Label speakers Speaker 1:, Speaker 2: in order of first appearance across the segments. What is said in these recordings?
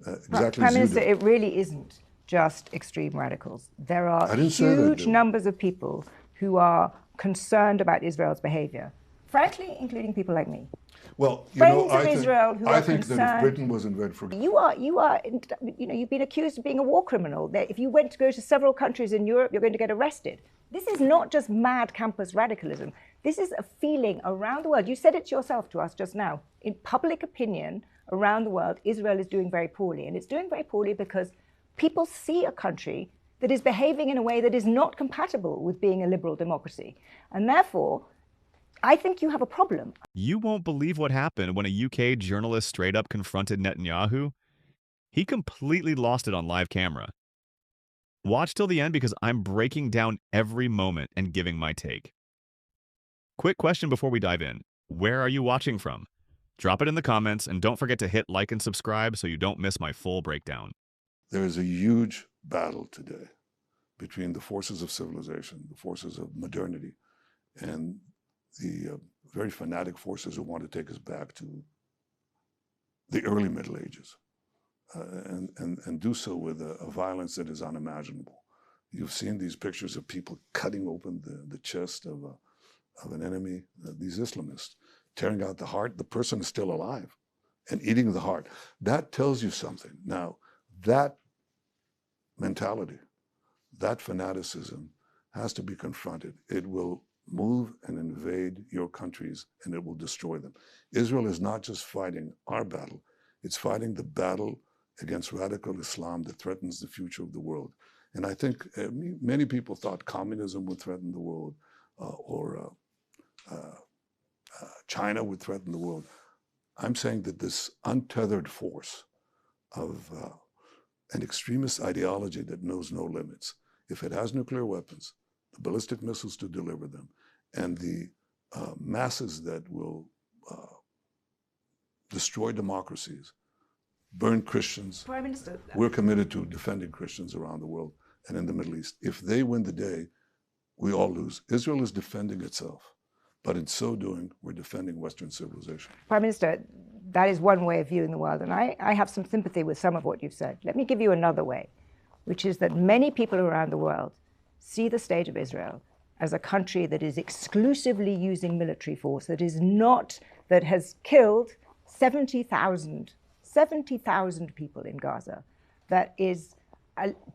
Speaker 1: exactly
Speaker 2: Prime
Speaker 1: as you
Speaker 2: Minister,
Speaker 1: did.
Speaker 2: it really isn't just extreme radicals. There are
Speaker 1: I didn't say that,
Speaker 2: huge
Speaker 1: Jim.
Speaker 2: numbers of people who are concerned about Israel's behavior, frankly, including people like me.
Speaker 1: Well, you know,
Speaker 2: Friends of Israel who
Speaker 1: I
Speaker 2: are
Speaker 1: think that if
Speaker 2: concerned.
Speaker 1: Britain was invented for...
Speaker 2: You've been accused of being a war criminal. That if you went to go to several countries in Europe, you're going to get arrested. This is not just mad campus radicalism. This is a feeling around the world. You said it yourself to us just now. In public opinion around the world, Israel is doing very poorly. And it's doing very poorly because people see a country that is behaving in a way that is not compatible with being a liberal democracy. And therefore, I think you have a problem.
Speaker 3: You won't believe what happened when a UK journalist straight up confronted Netanyahu. He completely lost it on live camera. Watch till the end because I'm breaking down every moment and giving my take. Quick question before we dive in. Where are you watching from? Drop it in the comments and don't forget to hit like and subscribe so you don't miss my full breakdown.
Speaker 1: There is a huge battle today between the forces of civilization, the forces of modernity, and the very fanatic forces who want to take us back to the early Middle Ages, and do so with a violence that is unimaginable. You've seen these pictures of people cutting open the chest of an enemy, these Islamists, tearing out the heart. The person is still alive and eating the heart. That tells you something. Now, that mentality, that fanaticism has to be confronted. It will move and invade your countries, and it will destroy them. Israel is not just fighting our battle, it's fighting the battle against radical Islam that threatens the future of the world. And I think many people thought communism would threaten the world, or China would threaten the world. I'm saying that this untethered force of an extremist ideology that knows no limits, if it has nuclear weapons, the ballistic missiles to deliver them, and the masses that will destroy democracies, burn Christians.
Speaker 2: Prime Minister,
Speaker 1: We're committed to defending Christians around the world and in the Middle East. If they win the day, we all lose. Israel is defending itself, but in so doing, we're defending Western civilization.
Speaker 2: Prime Minister, that is one way of viewing the world, and I have some sympathy with some of what you've said. Let me give you another way, which is that many people around the world see the state of Israel as a country that is exclusively using military force, that has killed 70,000 people in Gaza, that is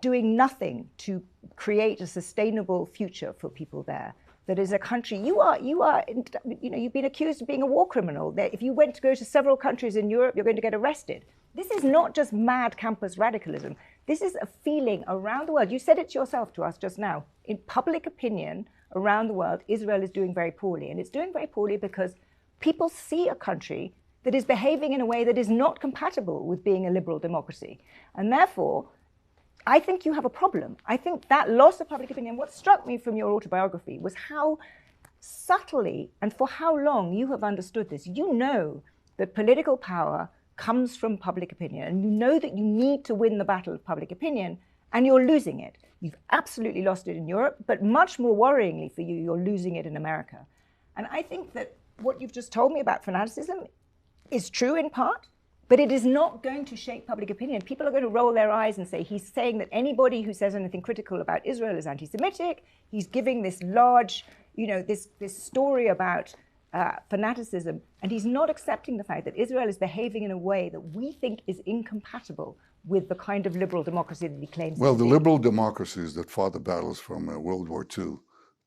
Speaker 2: doing nothing to create a sustainable future for people there. That is a country, you've been accused of being a war criminal. That if you went to go to several countries in Europe, you're going to get arrested. This is not just mad campus radicalism. This is a feeling around the world. You said it yourself to us just now. In public opinion around the world, Israel is doing very poorly. And it's doing very poorly because people see a country that is behaving in a way that is not compatible with being a liberal democracy. And therefore, I think you have a problem. I think that loss of public opinion, what struck me from your autobiography was how subtly and for how long you have understood this. You know that political power comes from public opinion, and you know that you need to win the battle of public opinion, and you're losing it. You've absolutely lost it in Europe, but much more worryingly for you, you're losing it in America. And I think that what you've just told me about fanaticism is true in part, but it is not going to shape public opinion. People are going to roll their eyes and say, he's saying that anybody who says anything critical about Israel is anti-Semitic. He's giving this large, this story about fanaticism, and he's not accepting the fact that Israel is behaving in a way that we think is incompatible with the kind of liberal democracy that he claims to be.
Speaker 1: Well, the liberal democracies that fought the battles from World War II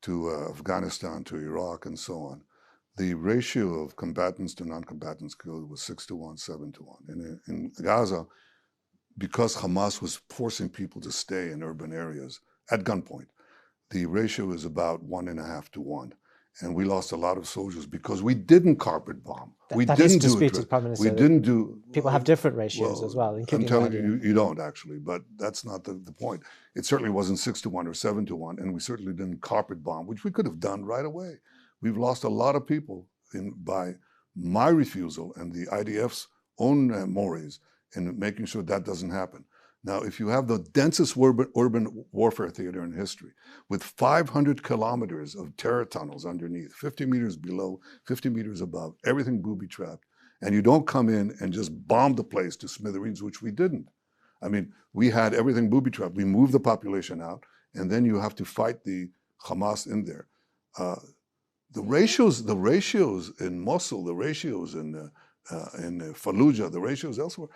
Speaker 1: to Afghanistan to Iraq and so on, the ratio of combatants to non-combatants killed was 6-1, 7-1. In Gaza, because Hamas was forcing people to stay in urban areas at gunpoint, the ratio is about 1.5-1. And we lost a lot of soldiers because we didn't carpet bomb.
Speaker 4: That is disputed, Prime Minister.
Speaker 1: We didn't do...
Speaker 4: People have different ratios as well, including...
Speaker 1: I'm telling you, you don't actually, but that's not the point. It certainly wasn't 6-1 or 7-1, and we certainly didn't carpet bomb, which we could have done right away. We've lost a lot of people by my refusal and the IDF's own mores in making sure that doesn't happen. Now, if you have the densest urban warfare theater in history, with 500 kilometers of terror tunnels underneath, 50 meters below, 50 meters above, everything booby-trapped, And you don't come in and just bomb the place to smithereens, which we didn't. I mean, we had everything booby-trapped. We moved the population out, and then you have to fight the Hamas in there. The ratios in Mosul, the ratios in Fallujah, the ratios elsewhere,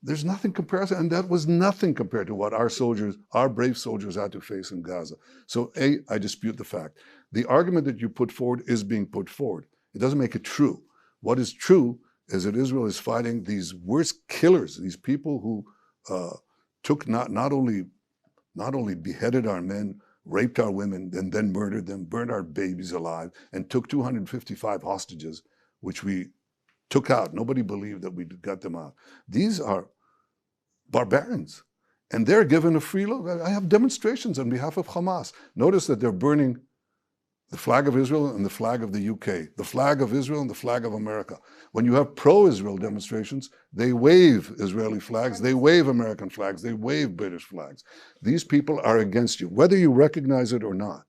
Speaker 1: there's nothing comparison, and that was nothing compared to what our soldiers, our brave soldiers, had to face in Gaza. So, I dispute the fact. The argument that you put forward is being put forward. It doesn't make it true. What is true is that Israel is fighting these worst killers, these people who took not only beheaded our men, raped our women, and then murdered them, burned our babies alive, and took 255 hostages, which we took out. Nobody believed that we got them out. These are barbarians, and they're given a free look. I have demonstrations on behalf of Hamas. Notice that they're burning the flag of Israel and the flag of the UK, the flag of Israel and the flag of America. When you have pro-Israel demonstrations, they wave Israeli flags, they wave American flags, they wave British flags. These people are against you, whether you recognize it or not.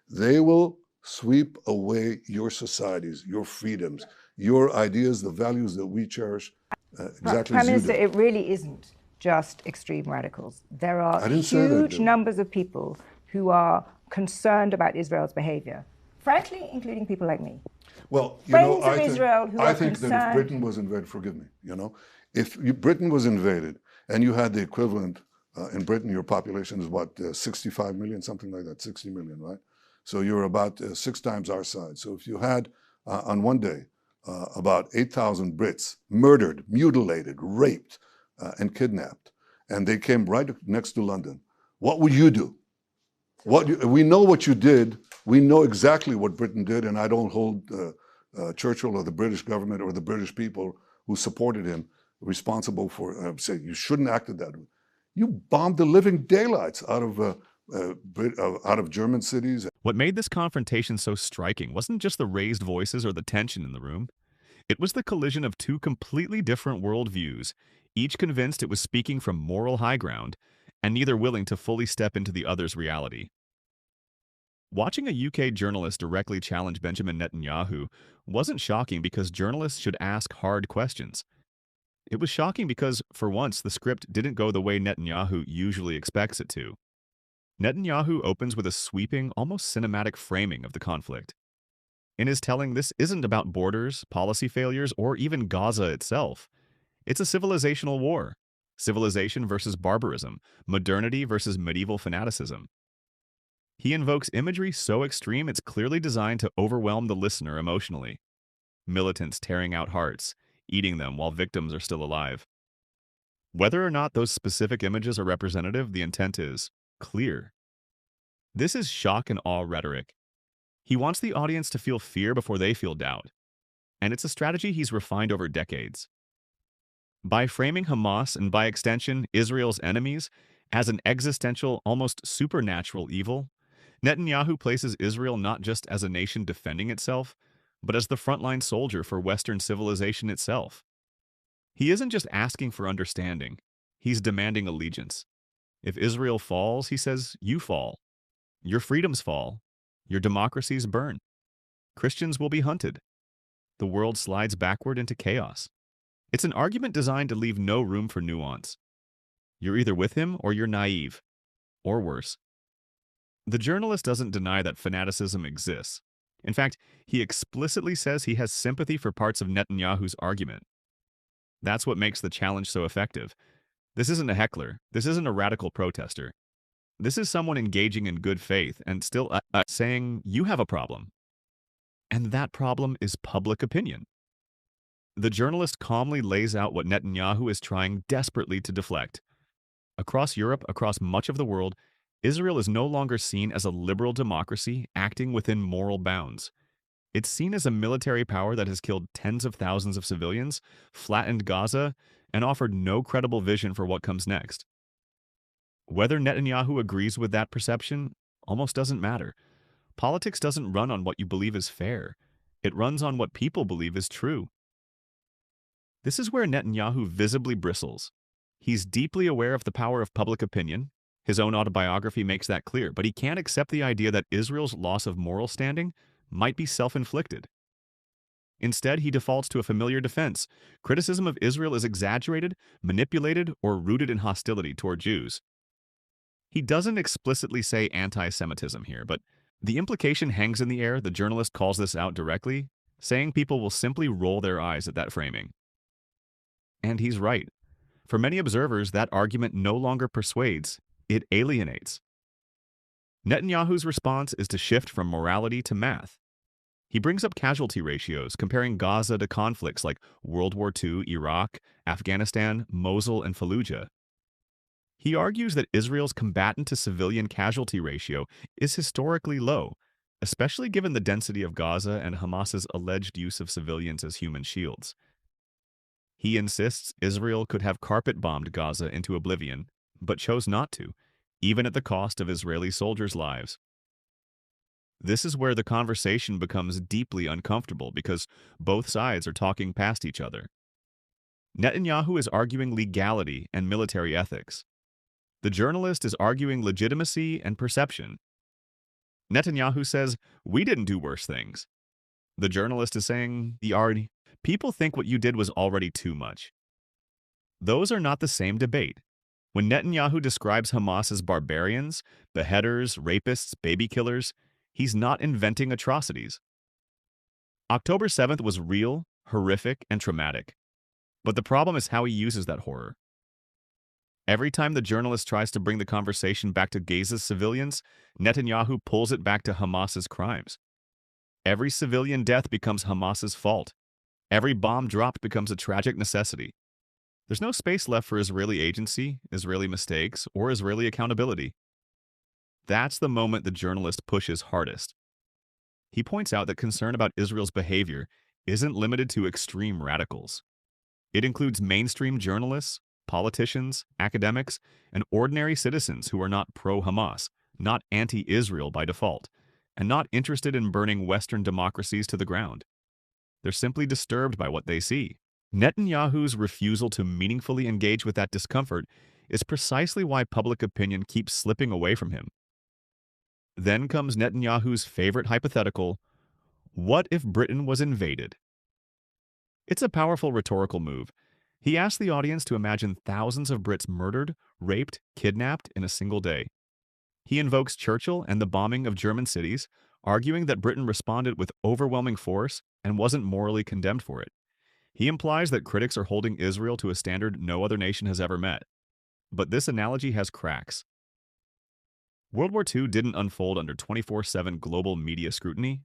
Speaker 1: They will sweep away your societies, your freedoms, your ideas, the values that we cherish, exactly
Speaker 2: Prime
Speaker 1: as you
Speaker 2: Minister,
Speaker 1: do.
Speaker 2: it really isn't just extreme radicals. There are huge numbers of people who are concerned about Israel's behavior, frankly, including people like me.
Speaker 1: Well, you
Speaker 2: Friends
Speaker 1: know,
Speaker 2: of Israel who
Speaker 1: I
Speaker 2: are
Speaker 1: think that if
Speaker 2: concerned.
Speaker 1: Britain was invaded, forgive me, you know, if Britain was invaded and you had the equivalent in Britain, your population is what, 65 million, something like that, 60 million, right? So you're about 6 times our size. So if you had on one day about 8,000 Brits murdered, mutilated, raped, and kidnapped, and they came right next to London, what would you do? We know what you did. We know exactly what Britain did, and I don't hold Churchill or the British government or the British people who supported him responsible for saying you shouldn't act that way. You bombed the living daylights out of German cities.
Speaker 3: What made this confrontation so striking wasn't just the raised voices or the tension in the room. It was the collision of two completely different worldviews, each convinced it was speaking from moral high ground, and neither willing to fully step into the other's reality. Watching a UK journalist directly challenge Benjamin Netanyahu wasn't shocking because journalists should ask hard questions. It was shocking because, for once, the script didn't go the way Netanyahu usually expects it to. Netanyahu opens with a sweeping, almost cinematic framing of the conflict. In his telling, this isn't about borders, policy failures, or even Gaza itself. It's a civilizational war. Civilization versus barbarism, modernity versus medieval fanaticism. He invokes imagery so extreme it's clearly designed to overwhelm the listener emotionally. Militants tearing out hearts, eating them while victims are still alive. Whether or not those specific images are representative, the intent is clear. This is shock and awe rhetoric. He wants the audience to feel fear before they feel doubt. And it's a strategy he's refined over decades. By framing Hamas and by extension Israel's enemies as an existential, almost supernatural evil, Netanyahu places Israel not just as a nation defending itself, but as the frontline soldier for Western civilization itself. He isn't just asking for understanding, he's demanding allegiance. If Israel falls, he says, you fall. Your freedoms fall. Your democracies burn. Christians will be hunted. The world slides backward into chaos. It's an argument designed to leave no room for nuance. You're either with him or you're naive, or worse. The journalist doesn't deny that fanaticism exists. In fact, he explicitly says he has sympathy for parts of Netanyahu's argument. That's what makes the challenge so effective. This isn't a heckler. This isn't a radical protester. This is someone engaging in good faith and still saying, you have a problem. And that problem is public opinion. The journalist calmly lays out what Netanyahu is trying desperately to deflect. Across Europe, across much of the world, Israel is no longer seen as a liberal democracy acting within moral bounds. It's seen as a military power that has killed tens of thousands of civilians, flattened Gaza, and offered no credible vision for what comes next. Whether Netanyahu agrees with that perception almost doesn't matter. Politics doesn't run on what you believe is fair. It runs on what people believe is true. This is where Netanyahu visibly bristles. He's deeply aware of the power of public opinion. His own autobiography makes that clear, but he can't accept the idea that Israel's loss of moral standing might be self-inflicted. Instead, he defaults to a familiar defense. Criticism of Israel is exaggerated, manipulated, or rooted in hostility toward Jews. He doesn't explicitly say anti-Semitism here, but the implication hangs in the air. The journalist calls this out directly, saying people will simply roll their eyes at that framing. And he's right. For many observers, that argument no longer persuades, it alienates. Netanyahu's response is to shift from morality to math. He brings up casualty ratios, comparing Gaza to conflicts like World War II, Iraq, Afghanistan, Mosul, and Fallujah. He argues that Israel's combatant-to-civilian casualty ratio is historically low, especially given the density of Gaza and Hamas's alleged use of civilians as human shields. He insists Israel could have carpet-bombed Gaza into oblivion, but chose not to, even at the cost of Israeli soldiers' lives. This is where the conversation becomes deeply uncomfortable because both sides are talking past each other. Netanyahu is arguing legality and military ethics. The journalist is arguing legitimacy and perception. Netanyahu says, "We didn't do worse things." The journalist is saying, "People think what you did was already too much." Those are not the same debate. When Netanyahu describes Hamas as barbarians, beheaders, rapists, baby killers, he's not inventing atrocities. October 7th was real, horrific, and traumatic. But the problem is how he uses that horror. Every time the journalist tries to bring the conversation back to Gaza's civilians, Netanyahu pulls it back to Hamas's crimes. Every civilian death becomes Hamas's fault. Every bomb dropped becomes a tragic necessity. There's no space left for Israeli agency, Israeli mistakes, or Israeli accountability. That's the moment the journalist pushes hardest. He points out that concern about Israel's behavior isn't limited to extreme radicals. It includes mainstream journalists, politicians, academics, and ordinary citizens who are not pro-Hamas, not anti-Israel by default, and not interested in burning Western democracies to the ground. They're simply disturbed by what they see. Netanyahu's refusal to meaningfully engage with that discomfort is precisely why public opinion keeps slipping away from him. Then comes Netanyahu's favorite hypothetical: what if Britain was invaded? It's a powerful rhetorical move. He asks the audience to imagine thousands of Brits murdered, raped, kidnapped in a single day. He invokes Churchill and the bombing of German cities, arguing that Britain responded with overwhelming force and wasn't morally condemned for it. He implies that critics are holding Israel to a standard no other nation has ever met. But this analogy has cracks. World War II didn't unfold under 24/7 global media scrutiny.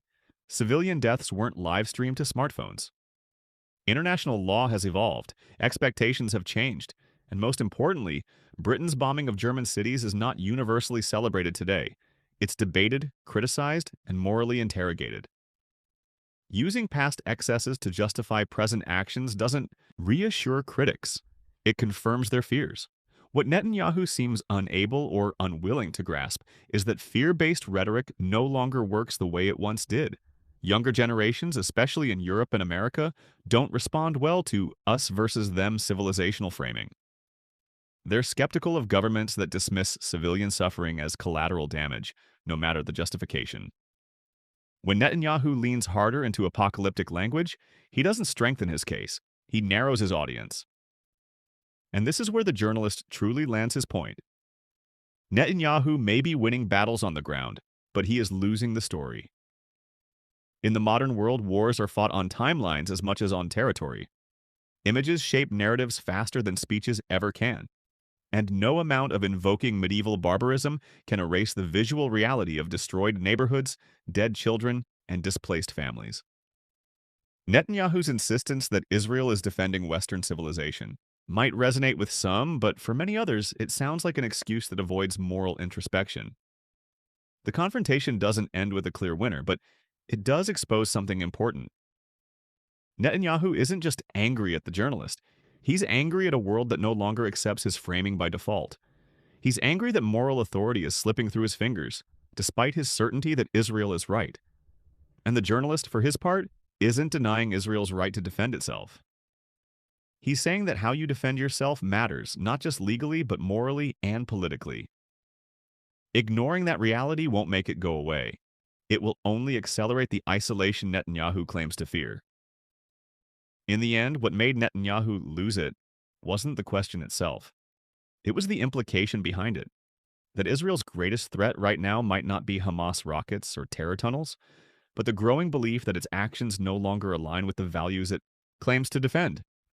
Speaker 3: Civilian deaths weren't live-streamed to smartphones. International law has evolved, expectations have changed, and most importantly, Britain's bombing of German cities is not universally celebrated today. It's debated, criticized, and morally interrogated. Using past excesses to justify present actions doesn't reassure critics. It confirms their fears. What Netanyahu seems unable or unwilling to grasp is that fear-based rhetoric no longer works the way it once did. Younger generations, especially in Europe and America, don't respond well to us versus them civilizational framing. They're skeptical of governments that dismiss civilian suffering as collateral damage, no matter the justification. When Netanyahu leans harder into apocalyptic language, he doesn't strengthen his case. He narrows his audience. And this is where the journalist truly lands his point. Netanyahu may be winning battles on the ground, but he is losing the story. In the modern world, wars are fought on timelines as much as on territory. Images shape narratives faster than speeches ever can. And no amount of invoking medieval barbarism can erase the visual reality of destroyed neighborhoods, dead children, and displaced families. Netanyahu's insistence that Israel is defending Western civilization might resonate with some, but for many others, it sounds like an excuse that avoids moral introspection. The confrontation doesn't end with a clear winner, but it does expose something important. Netanyahu isn't just angry at the journalist. He's angry at a world that no longer accepts his framing by default. He's angry that moral authority is slipping through his fingers, despite his certainty that Israel is right. And the journalist, for his part, isn't denying Israel's right to defend itself. He's saying that how you defend yourself matters, not just legally, but morally and politically. Ignoring that reality won't make it go away. It will only accelerate the isolation Netanyahu claims to fear. In the end, what made Netanyahu lose it wasn't the question itself. It was the implication behind it. That Israel's greatest threat right now might not be Hamas rockets or terror tunnels, but the growing belief that its actions no longer align with the values it claims to defend.